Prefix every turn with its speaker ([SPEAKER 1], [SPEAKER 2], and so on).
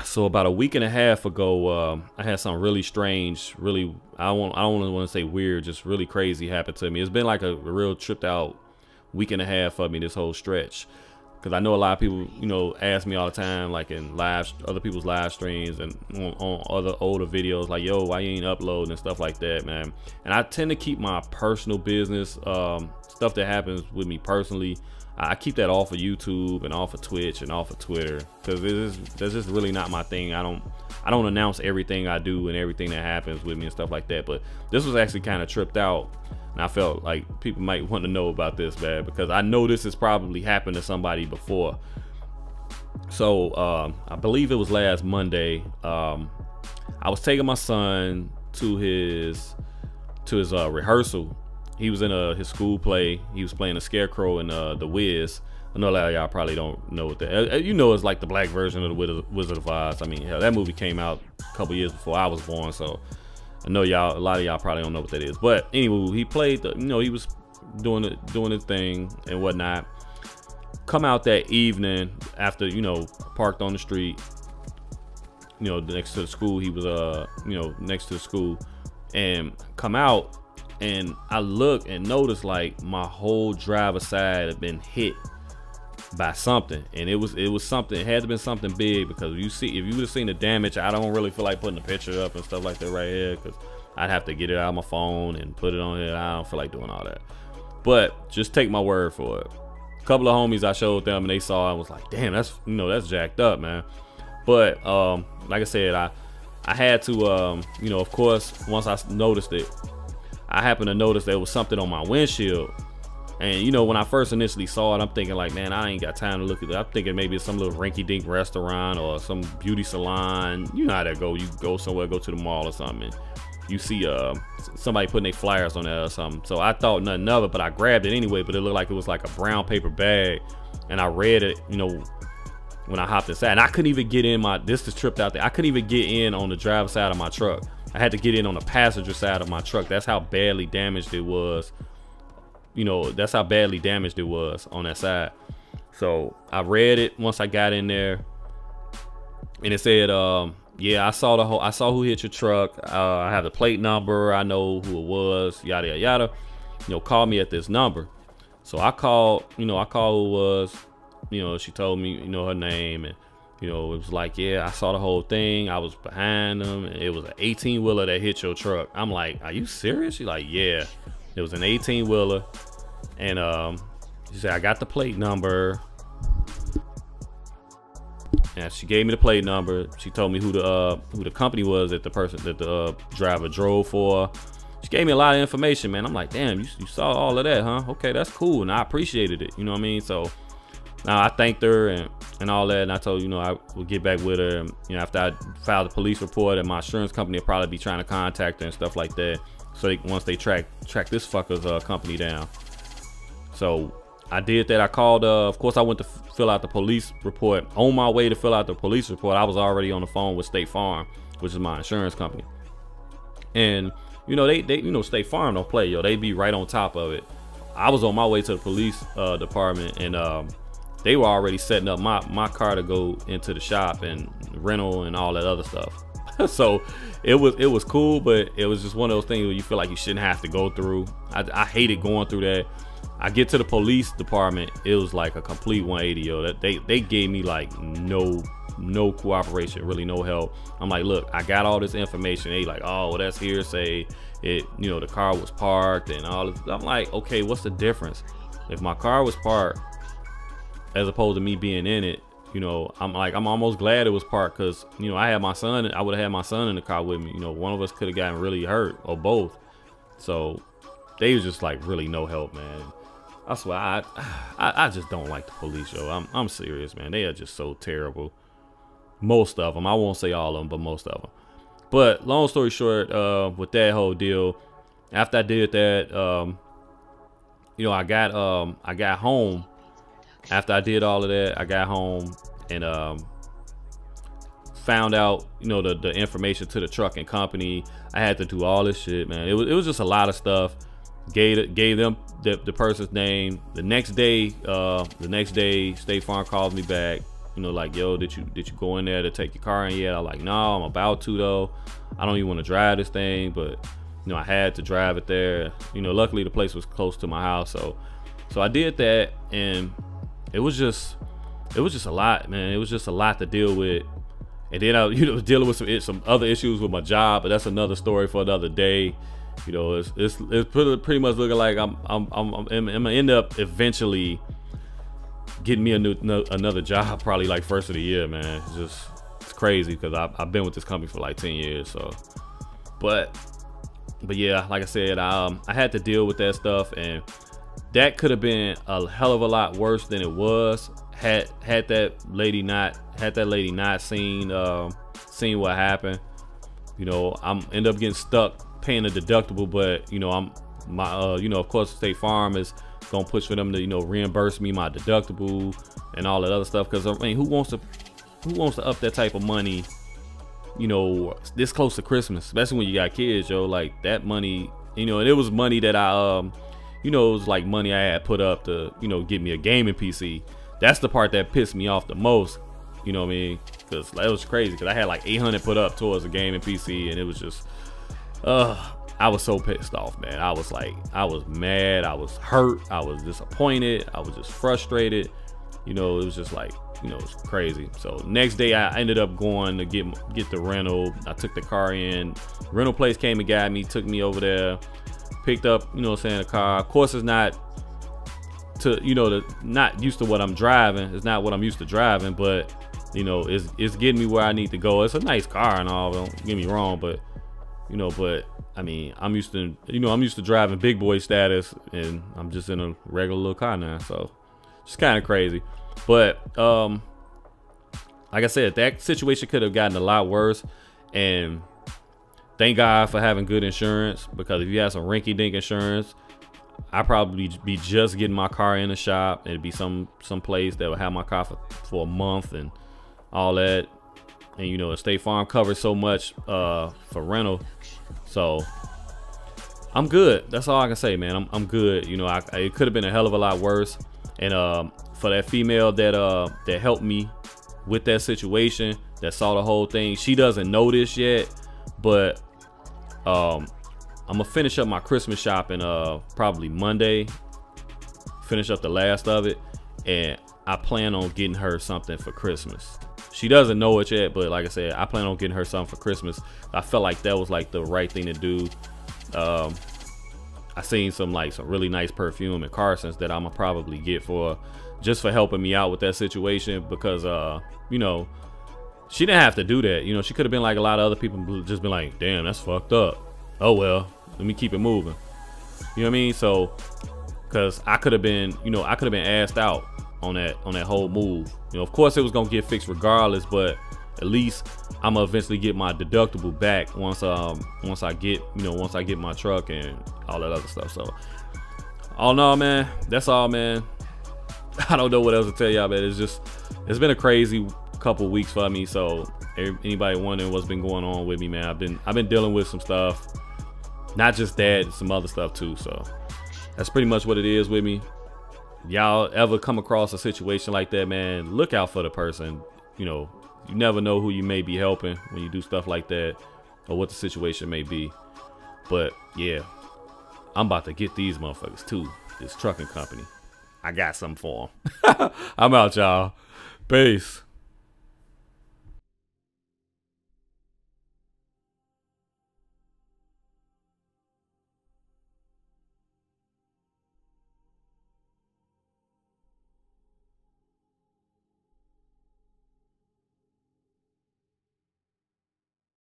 [SPEAKER 1] So about a week and a half ago, I had something really strange, really, I don't want to say weird, just really crazy happen to me. It's been like a real tripped out week and a half for me, this whole stretch. Because I know a lot of people, you know, ask me all the time, like in other people's live streams and on other older videos, like, yo, why you ain't uploading and stuff like that, man. And I tend to keep my personal business, stuff that happens with me personally, I keep that off of YouTube and off of Twitch and off of Twitter, because that's just really not my thing. I don't announce everything I do and everything that happens with me and stuff like that. But this was actually kind of tripped out, and I felt like people might want to know about this, man, because I know this has probably happened to somebody before. So I believe it was last Monday. I was taking my son to his rehearsal. He was in his school play. He was playing a Scarecrow in The Wiz. I know a lot of y'all probably don't know what that. You know, it's like the black version of the Wizard of Oz. I mean, hell, that movie came out a couple years before I was born, so I know a lot of y'all probably don't know what that is. But anyway, he played you know, he was doing his thing and whatnot. Come out that evening after, you know, parked on the street, you know, next to the school. He was you know, next to the school, and come out. And I look and notice like my whole driver's side had been hit by something, and it was something. It had to have been something big, because if you would have seen the damage, I don't really feel like putting a picture up and stuff like that right here, because I'd have to get it out of my phone and put it on here. I don't feel like doing all that. But just take my word for it. A couple of homies, I showed them and they saw it and was like, damn, that's, you know, that's jacked up, man. But like I said, I had to you know, of course, once I noticed it, I happened to notice there was something on my windshield. And you know, when I first initially saw it, I'm thinking like, man, I ain't got time to look at it. I'm thinking maybe it's some little rinky-dink restaurant or some beauty salon. You know how that go. You go somewhere, go to the mall or something, and you see somebody putting their flyers on there or something. So I thought nothing of it, but I grabbed it anyway. But it looked like it was like a brown paper bag, and I read it, you know, when I hopped inside. And I couldn't even get in this is tripped out there. I couldn't even get in on the driver's side of my truck. I had to get in on the passenger side of my truck. That's how badly damaged it was. You know, that's how badly damaged it was on that side. So I read it once I got in there, and it said, yeah, I saw who hit your truck. I have the plate number. I know who it was. Yada yada yada. You know, call me at this number. So I called. You know, I called who it was. You know, she told me, you know, her name, and you know, it was like, yeah, I saw the whole thing. I was behind them, and it was an 18-wheeler that hit your truck. I'm like, are you serious? She's like, yeah, it was an 18-wheeler. And she said, I got the plate number. And she gave me the plate number. She told me who the company was that the driver drove for. She gave me a lot of information, man. I'm like, damn, you saw all of that, huh? Okay, that's cool, and I appreciated it. You know what I mean? So now I thanked her and all that, and I told, you know, I would get back with her. And, you know, after I filed the police report, and my insurance company will probably be trying to contact her and stuff like that. So once they track this fucker's company down. So I did that. I called. Of course, I went to fill out the police report. On my way to fill out the police report, I was already on the phone with State Farm, which is my insurance company. And you know, they you know, State Farm don't play, yo. They be right on top of it. I was on my way to the police department, and they were already setting up my car to go into the shop and rental and all that other stuff. So it was cool, but it was just one of those things where you feel like you shouldn't have to go through. I hated going through that. I get to the police department, it was like a complete 180, yo. That they gave me like no cooperation, really no help. I'm like, look, I got all this information. They like, oh, well, that's hearsay. You know, the car was parked and all this. I'm like, okay, what's the difference? If my car was parked as opposed to me being in it, you know, I'm almost glad it was parked, because, you know, I had my son. I would have had my son in the car with me. You know, one of us could have gotten really hurt, or both. So they was just like really no help, man. I swear, I just don't like the police, yo. I'm serious, man. They are just so terrible. Most of them. I won't say all of them, but most of them. But long story short, with that whole deal, after I did that, you know, I got home. After I did all of that, I got home and found out, you know, the information to the trucking company. I had to do all this shit, man. It was just a lot of stuff. Gave them the person's name. The next day, State Farm called me back. You know, like, yo, did you go in there to take your car in yet? I'm like, no, I'm about to though. I don't even want to drive this thing, but you know, I had to drive it there. You know, luckily the place was close to my house, so I did that, and it was just a lot, man. It was just a lot to deal with. And then I, you know, dealing with some other issues with my job, but that's another story for another day. You know, it's pretty much looking like I'm gonna end up eventually getting me another job, probably like first of the year, man. It's crazy because I've been with this company for like 10 years. So, but yeah, like I said, I had to deal with that stuff, and that could have been a hell of a lot worse than it was had that lady not seen what happened. You know, I'm end up getting stuck paying a deductible, but you know, you know, of course State Farm is gonna push for them to, you know, reimburse me my deductible and all that other stuff, because I mean, who wants to up that type of money, you know, this close to Christmas, especially when you got kids, yo. Like, that money, you know, and it was money that I you know, it was like money I had put up to, you know, get me a gaming PC. That's the part that pissed me off the most, you know what I mean? Because that was crazy, because I had like 800 put up towards a gaming PC, and it was just I was so pissed off, man. I was mad, I was hurt, I was disappointed, I was just frustrated. You know, it was just like, you know, it's crazy. So next day I ended up going to get the rental. I took the car in. Rental place came and got me, took me over there, picked up, you know what I'm saying, the car. Of course, it's not not used to what I'm driving. It's not what I'm used to driving, but you know, it's getting me where I need to go. It's a nice car and all, don't get me wrong, but you know, but I mean, I'm used to driving big boy status, and I'm just in a regular little car now, so it's kind of crazy. But like I said, that situation could have gotten a lot worse, and thank God for having good insurance, because if you had some rinky-dink insurance, I'd probably be just getting my car in the shop. It'd be some place that would have my car for a month and all that. And you know, State Farm covers so much for rental, so I'm good. That's all I can say, man. I'm good. You know, it could have been a hell of a lot worse. And for that female that helped me with that situation, that saw the whole thing, she doesn't know this yet, but I'm gonna finish up my Christmas shopping probably Monday, finish up the last of it, and I plan on getting her something for Christmas. She doesn't know it yet, but like I said, I plan on getting her something for Christmas. I felt like that was like the right thing to do. I seen some really nice perfume at Carson's that I'm gonna probably get for helping me out with that situation, because you know, she didn't have to do that. You know, she could have been like a lot of other people, just been like, damn, that's fucked up. Oh well, let me keep it moving. You know what I mean? So, because I could have been asked out on that whole move. You know, of course it was gonna get fixed regardless, but at least I'm gonna eventually get my deductible back once I get my truck and all that other stuff. So, all in all, man, that's all, man. I don't know what else to tell y'all, man. It's been a crazy couple weeks for me. So anybody wondering what's been going on with me, man, I've been dealing with some stuff, not just that, some other stuff too. So that's pretty much what it is with me. Y'all ever come across a situation like that, man, look out for the person. You know, you never know who you may be helping when you do stuff like that, or what the situation may be. But yeah, I'm about to get these motherfuckers too, this trucking company. I got something for them. I'm out, y'all. Peace.